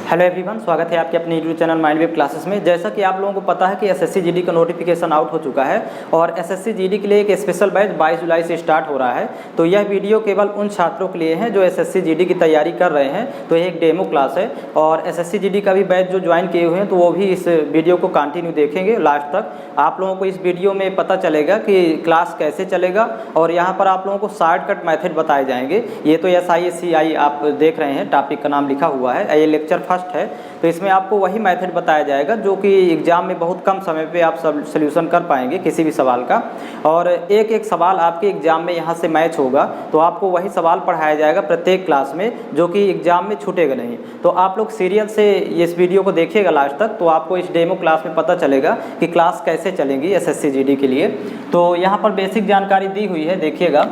Hello everyone, स्वागत है आपके अपने YouTube channel mind wave classes में। जैसा कि आप लोगों को पता है कि एसएससी जीडी का नोटिफिकेशन आउट हो चुका है और एसएससी जीडी के लिए एक स्पेशल बैच 22 जुलाई से स्टार्ट हो रहा है। तो यह वीडियो केवल उन छात्रों के लिए है जो एसएससी जीडी की तैयारी कर रहे हैं। तो यह एक डेमो क्लास है और एसएससी जीडी का भी बैच जो ज्वाइन किए हुए हैं तो वो भी इस वीडियो को कंटिन्यू देखेंगे लास्ट तक। आप लोगों को इस वीडियो में पता चलेगा कि क्लास कैसे चलेगा और यहाँ पर आप लोगों को शॉर्टकट मेथड बताए जाएंगे। ये तो SISCI आप देख रहे हैं, टॉपिक का नाम लिखा हुआ है, ये लेक्चर फर्स्ट है। तो इसमें आपको वही मेथड बताया जाएगा जो कि एग्जाम में बहुत कम समय पे आप सब सॉल्यूशन कर पाएंगे किसी भी सवाल का। और एक एक सवाल आपके एग्जाम में यहाँ से मैच होगा तो आपको वही सवाल पढ़ाया जाएगा प्रत्येक क्लास में, जो कि एग्जाम में छूटेगा नहीं। तो आप लोग सीरियल से इस वीडियो को देखिएगा लास्ट तक, तो आपको इस डेमो क्लास में पता चलेगा कि क्लास कैसे चलेंगी एसएससी जीडी के लिए। तो यहाँ पर बेसिक जानकारी दी हुई है, देखिएगा।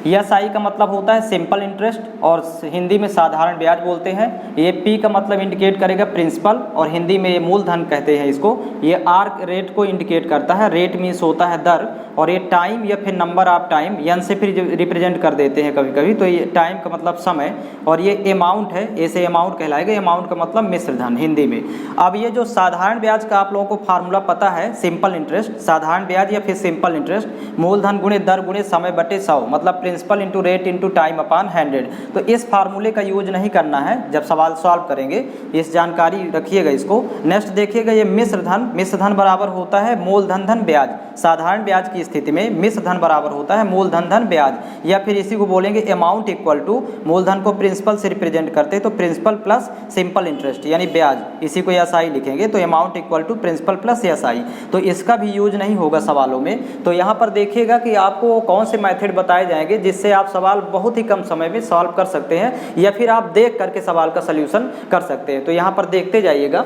SI का मतलब होता है सिंपल इंटरेस्ट और हिंदी में साधारण ब्याज बोलते हैं। ये P का मतलब इंडिकेट करेगा प्रिंसिपल और हिंदी में ये मूलधन कहते हैं इसको। ये R रेट को इंडिकेट करता है, रेट मीन्स होता है दर, और ये टाइम या फिर नंबर ऑफ टाइम, n से फिर रिप्रेजेंट कर देते हैं कभी कभी। तो ये टाइम का मतलब समय, और ये अमाउंट है, ऐसे अमाउंट कहलाएगा। अमाउंट का मतलब मिश्र धन हिंदी में। अब ये जो साधारण ब्याज का आप लोगों को फार्मूला पता है, सिंपल इंटरेस्ट, साधारण ब्याज या फिर सिंपल इंटरेस्ट, मूलधन गुणे दर गुणे समय बटे 100, मतलब principal into rate into time upon 100। तो इस फार्मूले का यूज नहीं करना है जब सवाल सॉल्व करेंगे, इस जानकारी रखिएगा इसको। नेक्स्ट देखिएगा, ये मिश्र धन, मिश्र धन बराबर होता है मूलधन धन ब्याज। साधारण ब्याज की स्थिति में मिश्र धन बराबर होता है मूलधन धन ब्याज, या फिर इसी को बोलेंगे अमाउंट इक्वल टू, मूलधन को प्रिंसिपल से रिप्रेजेंट करते हैं तो प्रिंसिपल प्लस सिंपल इंटरेस्ट यानी ब्याज, इसी को SI लिखेंगे। तो amount equal to principal plus SI। तो इसका भी यूज नहीं होगा सवालों में। तो यहाँ पर देखिएगा कि आपको कौन से मेथड बताए जाएंगे जिससे आप सवाल बहुत ही कम समय में सॉल्व कर सकते हैं, या फिर आप देख करके सवाल का सलूशन कर सकते हैं। तो यहाँ पर देखते जाइएगा,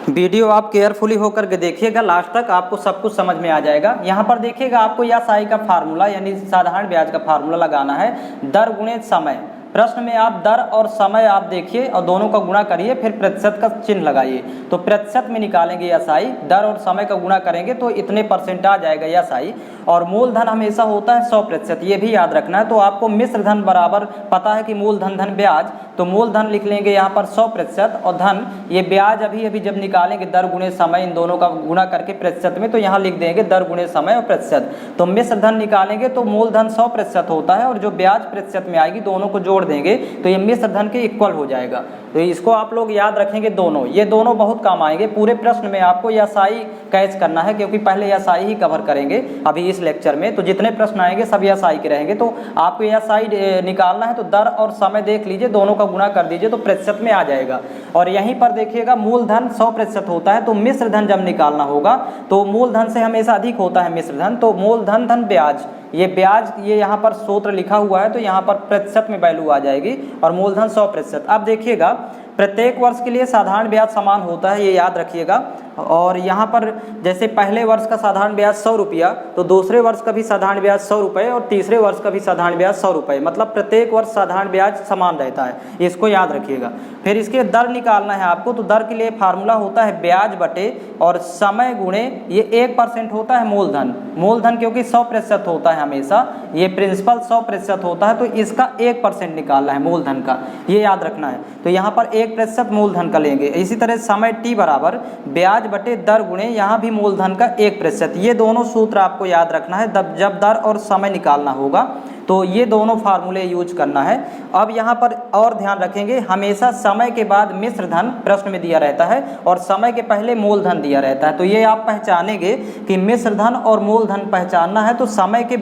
वीडियो आप केयरफुली होकर के देखिएगा लास्ट तक, आपको सब कुछ समझ में आ जाएगा। यहाँ पर देखिएगा, आपको SI का फार्मूला यानी साधारण ब्याज का फार्मूला लगाना है, दर गुणे समय। प्रश्न में आप दर और समय आप देखिए और दोनों का गुणा करिए, फिर प्रतिशत का चिन्ह लगाइए। तो प्रतिशत में निकालेंगे SI, दर और समय का गुणा करेंगे तो इतने परसेंट आ जाएगा SI। और मूलधन हमेशा होता है 100%, ये भी याद रखना है। तो आपको मिश्र धन बराबर पता है कि मूलधन धन ब्याज, तो मूलधन लिख लेंगे यहाँ पर 100% और धन, ये ब्याज अभी अभी जब निकालेंगे दर गुणे समय, इन दोनों का गुणा करके प्रतिशत में, तो यहाँ लिख देंगे दर गुणे समय और प्रतिशत। तो मिश्र धन निकालेंगे तो मूलधन 100% होता है और जो ब्याज प्रतिशत में आएगी दोनों को जोड़ देंगे तो ये मिश्र धन के इक्वल हो जाएगा। तो इसको आप लोग याद रखेंगे दोनों, ये दोनों बहुत काम आएंगे। पूरे प्रश्न में आपको SI कैच करना है, क्योंकि पहले SI ही कवर करेंगे अभी इस लेक्चर में। तो जितने प्रश्न आएंगे सब SI के रहेंगे। तो आपको SI निकालना है तो दर और समय देख लीजिए, दोनों का गुणा कर दीजिए तो प्रतिशत में आ जाएगा। और यहीं पर देखिएगा, मूलधन 100% होता है तो मिश्र धन जब निकालना होगा तो मूलधन से हमेशा अधिक होता है मिश्र धन, तो मूलधन धन ब्याज, ये ब्याज ये यहाँ पर सूत्र लिखा हुआ है तो यहाँ पर प्रतिशत में वैल्यू आ जाएगी और मूलधन 100%। अब देखिएगा, प्रत्येक वर्ष के लिए साधारण ब्याज समान होता है, ये याद रखिएगा। और यहाँ पर जैसे पहले वर्ष का साधारण ब्याज 100 रुपया, तो दूसरे वर्ष का भी साधारण ब्याज 100 रुपये और तीसरे वर्ष का भी साधारण ब्याज 100 रुपये, मतलब प्रत्येक वर्ष साधारण ब्याज समान रहता है, इसको याद रखिएगा। फिर इसके दर निकालना है आपको, तो दर के लिए फार्मूला होता है ब्याज बटे और समय गुणे, ये 1% होता है मूलधन। मूलधन क्योंकि 100% होता है हमेशा, ये प्रिंसिपल 100% होता है तो इसका 1% निकालना है मूलधन का, ये याद रखना है। तो यहाँ पर 1% मूलधन का लेंगे। इसी तरह समय T बराबर ब्याज बटे दर गुणे, यहाँ भी मूलधन का 1%। ये दोनों सूत्र आपको याद रखना है जब दर और समय निकालना होगा, तो ये दोनों फार्मूले यूज करना है। अब यहाँ पर और ध्यान रखेंगे, हमेशा समय के बाद मिश्र धन प्रश्न में दिया रहता है और समय के पहले मूलधन दिया रहता है। तो ये आप पहचानेंगे कि मिश्र धन और मूलधन पहचानना है तो समय के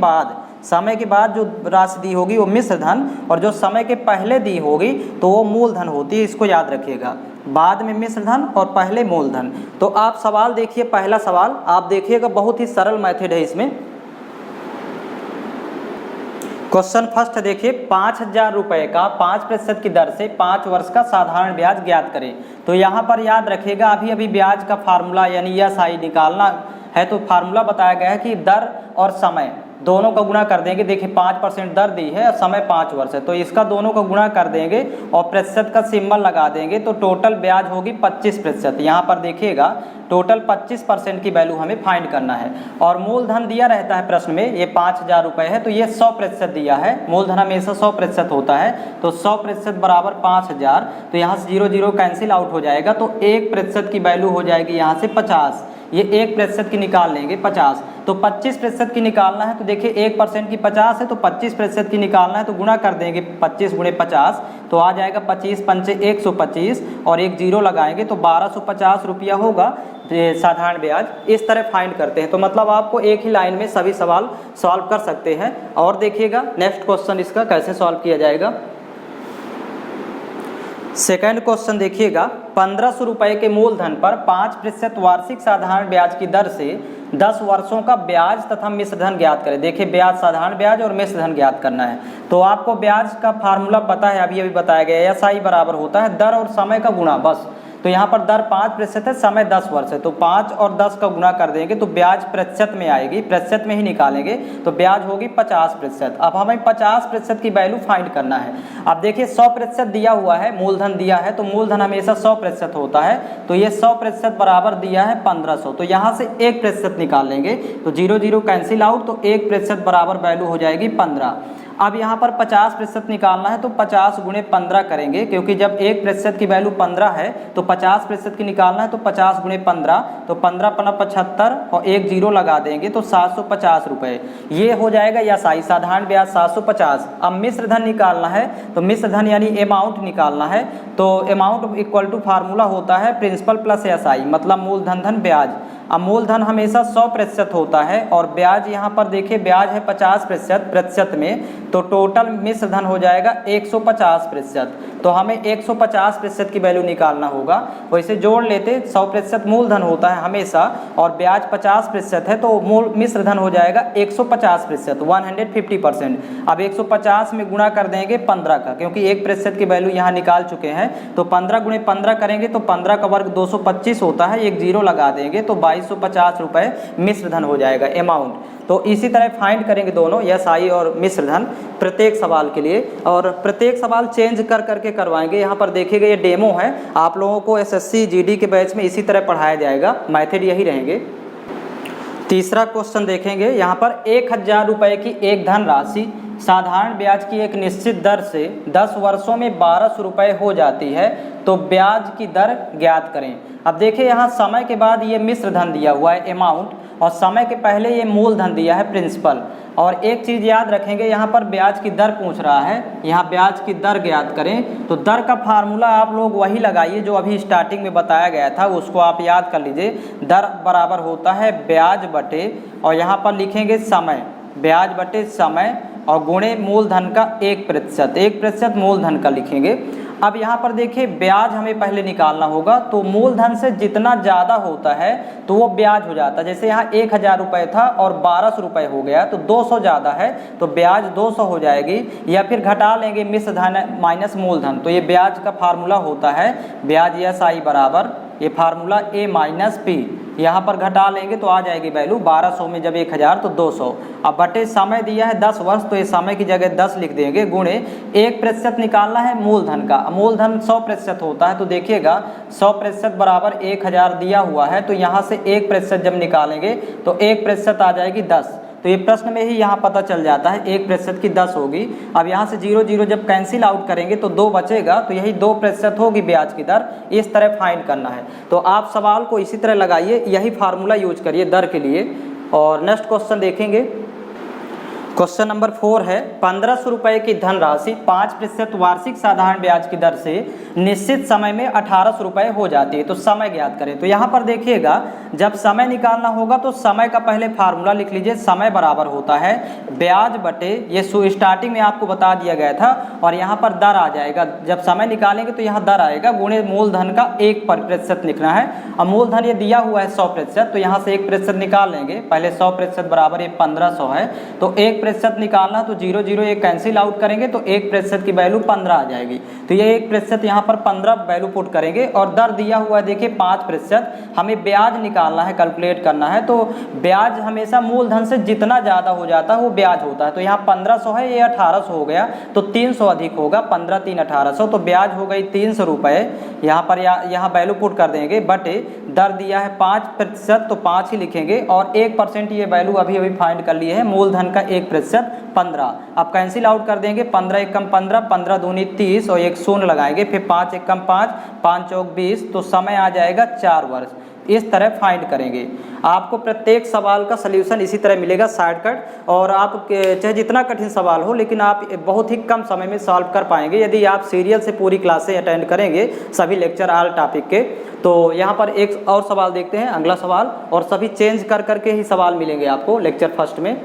बाद जो राशि दी होगी वो मिश्र धन, और जो समय के पहले दी होगी तो वो मूलधन होती है, इसको याद रखिएगा। बाद में मिश्र धन और पहले मूलधन। तो आप सवाल देखिए, पहला सवाल आप देखिएगा, बहुत ही सरल मेथड है इसमें। क्वेश्चन फर्स्ट देखिए, 5000 रुपये का 5% की दर से 5 वर्ष का साधारण ब्याज ज्ञात करें। तो यहाँ पर याद रखिएगा, अभी ब्याज का फार्मूला यानी SI निकालना है तो फार्मूला बताया गया है कि दर और समय, दोनों का गुणा कर देंगे। देखिए 5% दर दी है और समय 5 वर्ष है, तो इसका दोनों का गुणा कर देंगे और प्रतिशत का सिंबल लगा देंगे, तो टोटल ब्याज होगी 25%। यहाँ पर देखिएगा टोटल 25% की वैल्यू हमें फाइंड करना है। और मूलधन दिया रहता है प्रश्न में, ये 5,000 रुपये है, तो ये 100% दिया है। मूलधन हमेशा 100% होता है, तो 100% बराबर 5,000, तो यहाँ से 0 0 कैंसिल आउट हो जाएगा, तो 1% की वैल्यू हो जाएगी यहाँ से 50। ये 1% की निकाल लेंगे 50, तो 25% की निकालना है, तो देखिए 1% की 50 है, तो 25% की निकालना है, तो गुणा कर देंगे 25 गुणे 50, तो आ जाएगा 25 पंचे 125 और एक जीरो लगाएंगे, तो 1250 रुपया होगा साधारण ब्याज। इस तरह फाइंड करते हैं। तो मतलब आपको एक ही लाइन में सभी सवाल सॉल्व कर सकते हैं। और देखिएगा नेक्स्ट क्वेश्चन इसका कैसे सॉल्व किया जाएगा। सेकंड क्वेश्चन देखिएगा, 1500 रुपये के मूलधन पर 5% वार्षिक साधारण ब्याज की दर से 10 वर्षों का ब्याज तथा मिश्र धन ज्ञात करें। देखिए ब्याज, साधारण ब्याज और मिश्र धन ज्ञात करना है। तो आपको ब्याज का फार्मूला पता है, अभी बताया गया है, SI बराबर होता है दर और समय का गुणा, बस। तो यहाँ पर दर 5% है, समय 10 वर्ष है, तो 5 और 10 का गुणा कर देंगे तो ब्याज प्रतिशत में आएगी, प्रतिशत में ही निकालेंगे, तो ब्याज होगी 50%। अब हमें 50% की वैल्यू फाइंड करना है। अब देखिए 100% दिया हुआ है, मूलधन दिया है, तो मूलधन हमेशा 100% होता है, तो ये 100% बराबर दिया है 1500, तो यहाँ से 1% निकाल लेंगे, तो 0 0 कैंसिल आउट, तो 1% बराबर वैल्यू हो जाएगी 15। अब यहाँ पर 50% निकालना है, तो 50 गुणे 15 करेंगे, क्योंकि जब 1% की वैल्यू 15 है तो 50% की निकालना है, तो 50 गुणे 15, तो 15 पना 75 और एक जीरो लगा देंगे, तो 750 रुपये ये हो जाएगा। या साधारण ब्याज 750। अब मिश्र धन निकालना है, तो मिश्र धन यानी अमाउंट निकालना है, तो अमाउंट इक्वल टू फार्मूला होता है प्रिंसिपल प्लस SI, मतलब मूलधन धन ब्याज। अब मूलधन हमेशा 100% होता है और ब्याज यहाँ पर देखिए ब्याज है 50% प्रतिशत में, तो टोटल मिश्र धन हो जाएगा 150%। तो हमें 150% की वैल्यू निकालना होगा। वैसे जोड़ लेते, 100% मूलधन होता है हमेशा और ब्याज 50% है, तो मूल मिश्र धन हो जाएगा 150%, 150%। अब 150 में गुणा कर देंगे 15 का, क्योंकि 1% की वैल्यू यहाँ निकाल चुके हैं, तो 15 गुणे 15 करेंगे, तो 15 का वर्ग 225 होता है, एक जीरो लगा देंगे, तो 2250 रुपये मिश्र धन हो जाएगा अमाउंट। तो इसी तरह फाइंड करेंगे दोनों SI और मिश्र धन प्रत्येक सवाल के लिए, और प्रत्येक सवाल चेंज कर करके करवाएंगे। यहाँ पर देखिएगा ये डेमो है, आप लोगों को SSC GD के बैच में इसी तरह पढ़ाया जाएगा, मेथड यही रहेंगे। तीसरा क्वेश्चन देखेंगे, यहाँ पर 1000 रुपये की एक धन राशि साधारण ब्याज की एक निश्चित दर से 10 वर्षों में 1200 रुपये हो जाती है, तो ब्याज की दर ज्ञात करें। अब देखिए यहाँ समय के बाद ये मिश्र धन दिया हुआ है अमाउंट, और समय के पहले ये मूलधन दिया है प्रिंसिपल। और एक चीज़ याद रखेंगे, यहाँ पर ब्याज की दर पूछ रहा है, यहाँ ब्याज की दर ज्ञात करें, तो दर का फार्मूला आप लोग वही लगाइए जो अभी स्टार्टिंग में बताया गया था, उसको आप याद कर लीजिए। दर बराबर होता है ब्याज बटे, और यहाँ पर लिखेंगे समय, ब्याज बटे समय और गुणे मूलधन का 1%, 1% मूलधन का लिखेंगे। अब यहाँ पर देखिए ब्याज हमें पहले निकालना होगा, तो मूलधन से जितना ज़्यादा होता है तो वो ब्याज हो जाता है। जैसे यहाँ 1000 रुपये था और 1200 रुपये हो गया, तो 200 ज़्यादा है, तो ब्याज 200 हो जाएगी। या फिर घटा लेंगे मिश्र धन माइनस मूलधन, तो ये ब्याज का फार्मूला होता है ब्याज SI बराबर, ये फार्मूला A माइनस P, यहाँ पर घटा लेंगे तो आ जाएगी वैल्यू 1200 में जब 1000 तो 200। अब बटे समय दिया है 10 वर्ष, तो ये समय की जगह 10 लिख देंगे, गुणे 1% निकालना है मूलधन का, मूलधन 100% होता है, तो देखिएगा 100% बराबर 1000 दिया हुआ है, तो यहाँ से 1% जब निकालेंगे तो 1% आ जाएगी 10। तो ये प्रश्न में ही यहाँ पता चल जाता है 1% की 10 होगी। अब यहाँ से 0 0 जब कैंसिल आउट करेंगे तो 2 बचेगा, तो यही 2% होगी ब्याज की दर। इस तरह फाइंड करना है, तो आप सवाल को इसी तरह लगाइए, यही फार्मूला यूज करिए दर के लिए। और नेक्स्ट क्वेश्चन देखेंगे, क्वेश्चन नंबर 4 है, 1500 रुपये की धनराशि 5% वार्षिक साधारण ब्याज की दर से निश्चित समय में 1800 रुपये हो जाती है, तो समय ज्ञात करें। तो यहाँ पर देखिएगा जब समय निकालना होगा तो समय का पहले फार्मूला लिख लीजिए, समय बराबर होता है ब्याज बटे, ये स्टार्टिंग में आपको बता दिया गया था, और यहाँ पर दर आ जाएगा, जब समय निकालेंगे तो यहाँ दर आएगा, गुणे मूलधन का 1% लिखना है। अब मूलधन ये दिया हुआ है 100%, तो यहाँ से 1% निकाल लेंगे, पहले 100% बराबर ये 1500 है, तो 1% 1% निकालना, तो 0 0 एक कैंसिल आउट करेंगे तो 1% की वैल्यू 15 आ जाएगी। तो ये 1% यहाँ पर 15 वैल्यू पुट करेंगे और दर दिया हुआ है देखिए 5%। हमें ब्याज निकालना है, कैलकुलेट करना है। तो ब्याज हमेशा मूलधन से जितना ज़्यादा हो जाता है वो ब्याज होता है। तो यहाँ 1500 है, ये 1800 हो गया, तो 300 अधिक होगा, 15 3 1800, तो ब्याज हो गई 300 रुपये। यहाँ पर यहाँ वैल्यू पुट कर देंगे, बटे दर दिया है 5%, तो 5 ही लिखेंगे और 1% ये वैल्यू अभी फाइंड कर लिए है, मूलधन का 1% 15। अब कैंसिल आउट कर देंगे, 15 एकम 15, 15 दूनी 30 और एक शून्य लगाएंगे, फिर 5 एकम 5, 5 चौक 20, तो समय आ जाएगा 4 वर्ष। इस तरह फाइंड करेंगे। आपको प्रत्येक सवाल का सलूशन इसी तरह मिलेगा शॉर्टकट, और आप चाहे जितना कठिन सवाल हो लेकिन आप बहुत ही कम समय में सॉल्व कर पाएंगे यदि आप सीरियल से पूरी क्लासें अटेंड करेंगे, सभी लेक्चर ऑल टॉपिक के। तो यहाँ पर एक और सवाल देखते हैं, अगला सवाल, और सभी चेंज कर करके ही सवाल मिलेंगे आपको लेक्चर फर्स्ट में।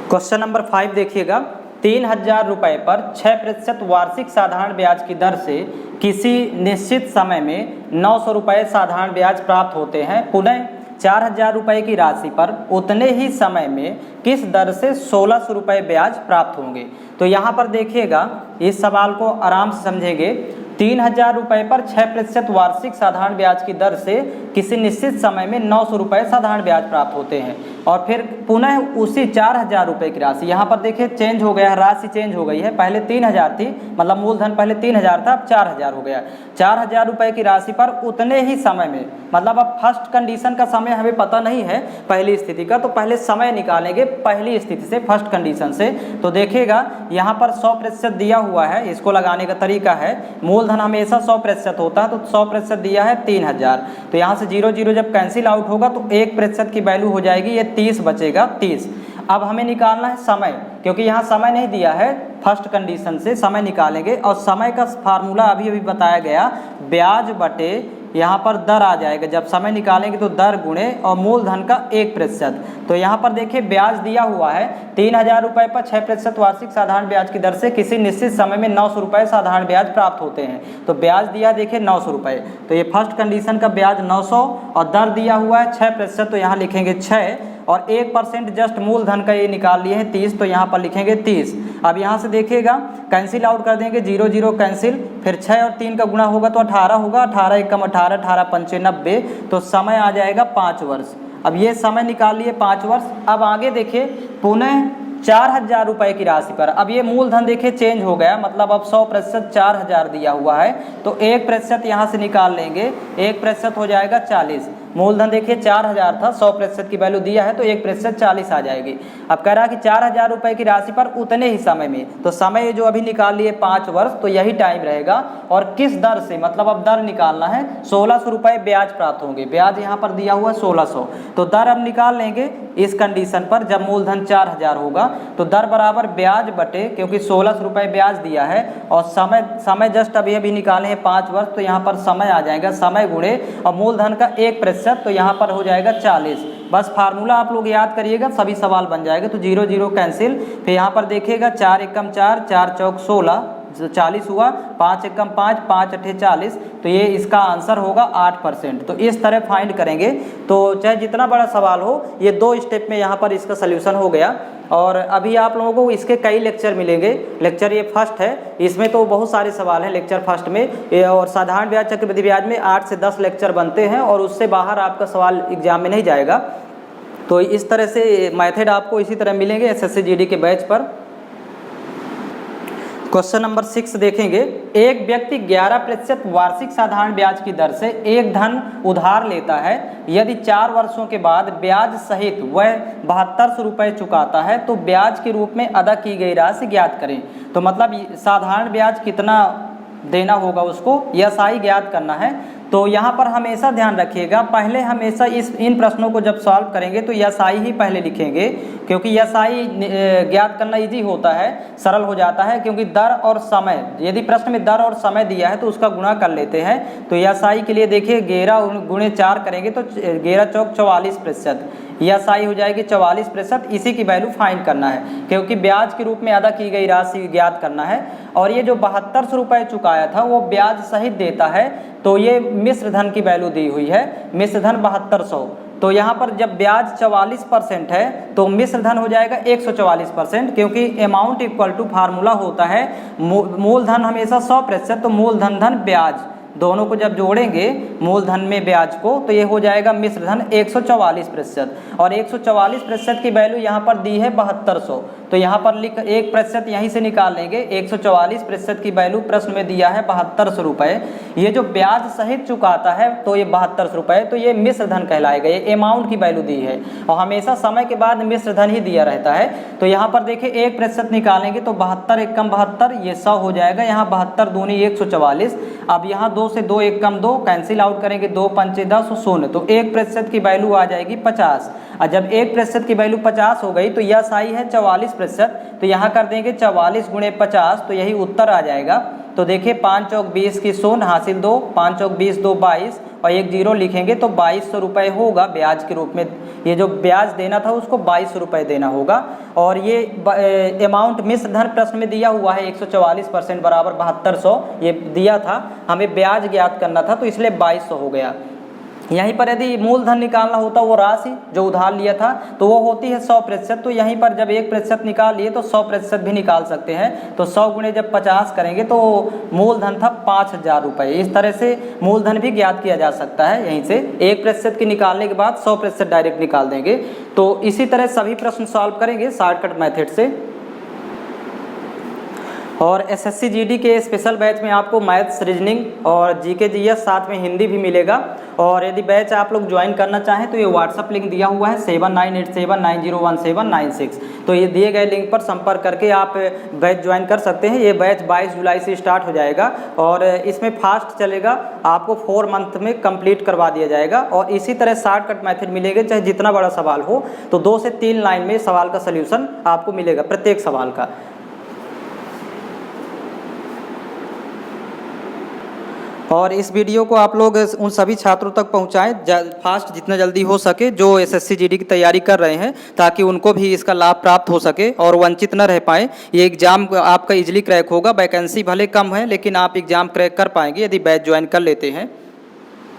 क्वेश्चन नंबर 5 देखिएगा, 3000 रुपये पर 6% वार्षिक साधारण ब्याज की दर से किसी निश्चित समय में 900 रुपये साधारण ब्याज प्राप्त होते हैं। पुनः 4000 रुपये की राशि पर उतने ही समय में किस दर से 1600 रुपये ब्याज प्राप्त होंगे। तो यहाँ पर देखिएगा, इस सवाल को आराम से समझेंगे। 3000 रुपये पर 6% वार्षिक साधारण ब्याज की दर से किसी निश्चित समय में 900 रुपये साधारण ब्याज प्राप्त होते हैं, और फिर पुनः उसी 4000 रुपये की राशि, यहाँ पर देखिए चेंज हो गया है, राशि चेंज हो गई है, पहले 3000 थी, मतलब मूलधन पहले 3000 था, अब 4000 हो गया। 4000 रुपये की राशि पर उतने ही समय में, मतलब अब फर्स्ट कंडीशन का समय हमें पता नहीं है पहली स्थिति का, तो पहले समय निकालेंगे पहली स्थिति से, फर्स्ट कंडीशन से। तो देखिएगा यहाँ पर 100% दिया हुआ है, इसको लगाने का तरीका है, मूलधन हमेशा 100% होता है, तो 100% दिया है 3000, तो यहाँ से 0 0 जब कैंसिल आउट होगा तो 1% की वैल्यू हो जाएगी, ये 30 बचेगा 30। अब हमें निकालना है समय, क्योंकि यहाँ समय नहीं दिया है, फर्स्ट कंडीशन से समय निकालेंगे, और समय का फार्मूला अभी अभी बताया गया, ब्याज बटे यहाँ पर दर आ जाएगा। जब समय निकालेंगे तो दर गुणे और मूलधन का 1%। तो यहाँ पर देखिए ब्याज दिया हुआ है 3000 रुपये पर 6% वार्षिक साधारण ब्याज की दर से किसी निश्चित समय में 900 रुपये साधारण ब्याज प्राप्त होते हैं। तो ब्याज दिया देखिए 900 रुपये, तो ये फर्स्ट कंडीशन का ब्याज 900, और दर दिया हुआ है 6%, तो यहाँ लिखेंगे 6, और 1% जस्ट मूलधन का ये निकाल लिए हैं 30, तो यहाँ पर लिखेंगे 30। अब यहाँ से देखिएगा कैंसिल आउट कर देंगे, 0 0 कैंसिल, फिर 6 और 3 का गुणा होगा तो 18 होगा, 18 एकम 18, 18 पंचे 90, तो समय आ जाएगा 5 वर्ष। अब ये समय निकाल लिए 5 वर्ष। अब आगे देखिए, पुनः 4000 रुपये की राशि पर, अब ये मूलधन देखिए चेंज हो गया, मतलब अब 100% 4000 दिया हुआ है, तो 1% यहाँ से निकाल लेंगे, 1% हो जाएगा 40। मूलधन देखिए 4000 था, 100% की वैल्यू दिया है, तो 1% 40 आ जाएगी। अब कह रहा है कि 4000 रुपये की राशि पर उतने ही समय में, तो समय जो अभी निकाल लिए 5 वर्ष, तो यही टाइम रहेगा, और किस दर से, मतलब अब दर निकालना है, 1600 रुपये ब्याज प्राप्त होंगे। ब्याज यहाँ पर दिया हुआ है 1600, तो दर अब निकाल लेंगे इस कंडीशन पर, जब मूलधन 4000 होगा तो दर बराबर ब्याज बटे, क्योंकि 1600 रुपये ब्याज दिया है, और समय जस्ट अभी निकाले हैं 5 वर्ष, तो यहाँ पर समय आ जाएगा, समय गुणे और मूलधन का 1%, तो यहाँ पर हो जाएगा 40। बस फार्मूला आप लोग याद करिएगा, सभी सवाल बन जाएगा। तो 0 0 कैंसिल, फिर यहाँ पर देखिएगा 4 एकम 4, 4 चौक 16, 40 हुआ, 5 एकम 5, 5 अठे 40, तो ये इसका आंसर होगा 8%। तो इस तरह फाइंड करेंगे, तो चाहे जितना बड़ा सवाल हो, ये 2 स्टेप में यहाँ पर इसका सल्यूशन हो गया। और अभी आप लोगों को इसके कई लेक्चर मिलेंगे, लेक्चर ये फर्स्ट है, इसमें तो बहुत सारे सवाल हैं लेक्चर फर्स्ट में, और साधारण ब्याज चक्रवृद्धि ब्याज में 8 से 10 लेक्चर बनते हैं, और उससे बाहर आपका सवाल एग्जाम में नहीं जाएगा। तो इस तरह से मेथड आपको इसी तरह मिलेंगे SSC GD के बैच पर। क्वेश्चन नंबर 6 देखेंगे, एक व्यक्ति 11% वार्षिक साधारण ब्याज की दर से एक धन उधार लेता है, यदि 4 वर्षों के बाद ब्याज सहित वह 7200 रुपये चुकाता है तो ब्याज के रूप में अदा की गई राशि ज्ञात करें। तो मतलब साधारण ब्याज कितना देना होगा उसको, SI ज्ञात करना है। तो यहाँ पर हमेशा ध्यान रखिएगा, पहले हमेशा इन प्रश्नों को जब सॉल्व करेंगे तो SI ही पहले लिखेंगे, क्योंकि SI ज्ञात करना इजी होता है, सरल हो जाता है, क्योंकि दर और समय, यदि प्रश्न में दर और समय दिया है तो उसका गुणा कर लेते हैं। तो SI के लिए देखिए 11 गुणे 4 करेंगे तो 11 चौक 44%, SI हो जाएगी 44%। इसी की वैल्यू फाइंड करना है, क्योंकि ब्याज के रूप में अदा की गई राशि ज्ञात करना है। और ये जो 7200 रुपये चुकाया था वो ब्याज सहित देता है, तो ये मिश्र धन की वैल्यू दी हुई है, मिश्र धन 7200, तो यहाँ पर जब ब्याज 44% है तो मिश्र धन हो जाएगा 144%, क्योंकि अमाउंट इक्वल टू फार्मूला होता है मूलधन हमेशा 100%, तो मूलधन धन ब्याज दोनों को जब जोड़ेंगे मूलधन में ब्याज को तो ये हो जाएगा मिश्र धन 144%। और 144% की वैल्यू यहाँ पर दी है 7200, तो यहाँ पर लिख 1% यहीं से निकाल लेंगे। 144% की वैल्यू प्रश्न में दिया है 7200 रुपये। ये जो ब्याज सहित चुकाता है तो ये 7200 रुपये, तो ये मिश्र धन कहलाएगा। ये अमाउंट की वैल्यू दी है और हमेशा समय के बाद मिश्र धन ही दिया रहता है। तो यहाँ पर देखिए 1% निकालेंगे तो 72 एक कम 72, ये 100 हो जाएगा। यहाँ 72 दूनी 144। अब यहाँ 2 से 2 एक कम 2 कैंसिल आउट करेंगे, 2 पंचे 10 शून्य, तो 1% की वैल्यू आ जाएगी 50। और जब 1% की वैल्यू 50 हो गई तो यह आई है 44%, तो यहाँ कर देंगे 44 गुणे 50, तो यही उत्तर आ जाएगा। तो देखिए 5 चौक 20 की शून्य हासिल 2, 5 चौक 20 2 22 और एक जीरो लिखेंगे तो 2200 रुपये होगा ब्याज के रूप में। ये जो ब्याज देना था उसको 2200 रुपये देना होगा। और ये अमाउंट मिश्र धन प्रश्न में दिया हुआ है 144% बराबर 7200 ये दिया था, हमें ब्याज ज्ञात करना था तो इसलिए 2200 हो गया। यहीं पर यदि मूलधन निकालना होता वो राशि जो उधार लिया था तो वो होती है 100%, तो यहीं पर जब 1% निकाल लिए तो 100% भी निकाल सकते हैं। तो 100 गुणे जब 50 करेंगे तो मूलधन था 5000 रुपये। इस तरह से मूलधन भी ज्ञात किया जा सकता है। यहीं से 1% की निकालने के बाद 100% डायरेक्ट निकाल देंगे। तो इसी तरह सभी प्रश्न सॉल्व करेंगे शॉर्टकट मेथड से। और एसएससी जीडी के स्पेशल बैच में आपको मैथ्स, रीजनिंग और जीके जीएस साथ में हिंदी भी मिलेगा। और यदि बैच आप लोग ज्वाइन करना चाहें तो ये व्हाट्सअप लिंक दिया हुआ है 7987901796, तो ये दिए गए लिंक पर संपर्क करके आप बैच ज्वाइन कर सकते हैं। ये बैच 22 जुलाई से स्टार्ट हो जाएगा और इसमें फास्ट चलेगा, आपको 4 मंथ में कंप्लीट करवा दिया जाएगा। और इसी तरह शॉर्टकट मेथड मिलेगा, चाहे जितना बड़ा सवाल हो तो 2 से 3 लाइन में सवाल का सल्यूशन आपको मिलेगा प्रत्येक सवाल का। और इस वीडियो को आप लोग उन सभी छात्रों तक पहुंचाएं फास्ट जितना जल्दी हो सके जो एसएससी जीडी की तैयारी कर रहे हैं, ताकि उनको भी इसका लाभ प्राप्त हो सके और वंचित न रह पाएँ। ये एग्ज़ाम आपका इजीली क्रैक होगा, वैकेंसी भले कम है लेकिन आप एग्ज़ाम क्रैक कर पाएंगे यदि बैच ज्वाइन कर लेते हैं।